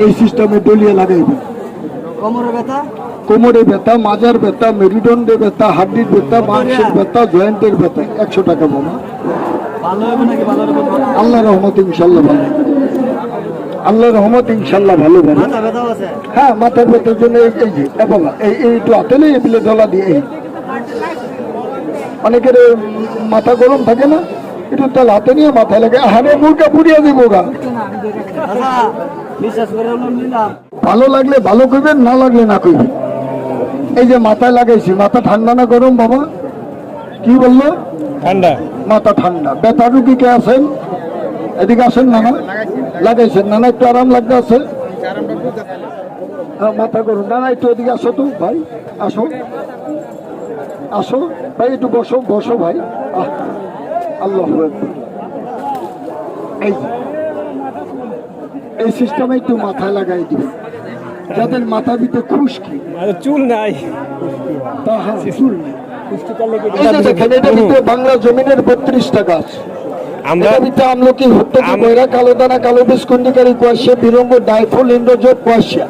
এই সিস্টেমে ডলিয়া লাগাইবে। কোমরে ব্যথা, কোমরে ব্যথা, মাজার ব্যথা, মেরুদণ্ডে ব্যথা, হাড্ডির ব্যথা, মাংসের ব্যথা, জয়েন্টের ব্যথা 100 টাকা মামা। ভালো হবে নাকি? ভালো হবে? আল্লাহ রহমত ইনশাল্লাহ ভালো, আল্লাহ রহমত ইনশাল্লাহ ভালো ভালো। মাথা ব্যথাও আছে? হ্যাঁ, মাথার ব্যথার জন্য এই যে বাবা এই একটু হাতে নেই এগুলো ডলা দিয়ে এই অনেকের মাথা গরম থাকে না, একটু তাহলে হাতে নিয়ে মাথায় লাগে, হারে মুরগা পুড়িয়ে দিব গা। বিশ্বাস করে নিলাম। ভালো লাগলে ভালো করবেন, না লাগলে না করবেন। এই যে মাথায় লাগাইছি, মাথা ঠান্ডা না গরম বাবা? কি বললো? ঠান্ডা। মাথা ঠান্ডা। ব্যথা রুগী কে আছেন? এদিকে আসেন না, না লাগাইছেন না, না একটু আরাম লাগতে আছে? মাথা গরম না, না একটু এদিকে আসো তো ভাই, আসো আসো ভাই, একটু বসো বসো ভাই। আল্লাহ এই সিস্টেমে একটু মাথায় লাগাই দিবেন। যাদের মাথা ভিতরে খুশকি, চুল নাই, চুল নেই, দেখেন এটা ভিতরে বাংলা জমিনের 32টা গাছ। আমরা আমলকি, হত্যকি, বৈরা, কালো দানা, কালো বীজ, কুন্ডিকারী, কুয়াশিয়া, বিরঙ্গ, ডাইফুল, ইন্দ্রজোট, কুয়াশিয়া,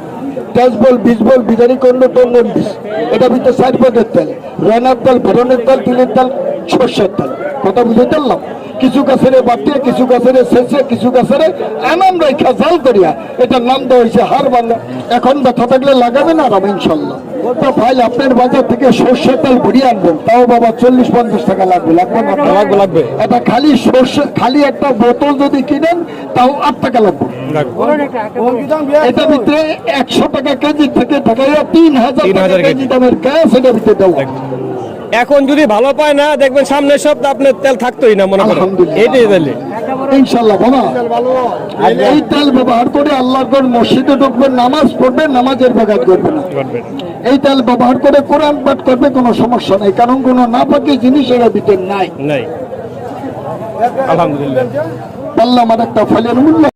তেজবল, বীজবল, বিদারি কন্ড, টন্ডন বীজ। এটা ভিতরে 4 পদের তেল, রানার তেল, ভরণের তেল, তিলের তেল, সর্ষের তেল। কথা বুঝে তেললাম? কিছু গাছের বাটিয়া, কিছু গাছের শেষে, কিছু গাছের এমন রেখা জাল করিয়া এটার নাম দেওয়া হয়েছে হার বাংলা। এখন ব্যথা থাকলে লাগাবেন আরাম ইনশাল্লাহ। ভাই আপনার বাজার থেকে সর্ষের তেল ভরিয়ে আনবেন, তাও বাবা 40-50 টাকা লাগবে। লাগবে না? লাগবে। এটা খালি সর্ষে, খালি একটা বোতল যদি কিনেন তাও 8 টাকা লাগবে। এটা ভিতরে 100 টাকা কেজি থেকে ঢাকাইয়া 3000 কেজি দামের গ্যাস এটা ভিতরে দেওয়া। এখন যদি ভালো পায় না, দেখবেন সামনের সপ্তাহে আপনার তেল থাকতোই না মনে করেন। এইটাই তাহলে ইনশাল্লাহ বাবা এই তেল ব্যবহার করে আল্লাহর ঘর মসজিদে ঢুকবেন, নামাজ পড়বেন, নামাজের ব্যাঘাত করবে না। এই তেল ব্যবহার করে কোরআন পাঠ করবে, কোনো সমস্যা নেই, কারণ কোনো নাপাকি জিনিস এর ভিতরে নাই। আলহামদুলিল্লাহ। বললাম আর একটা ফলের মূল্য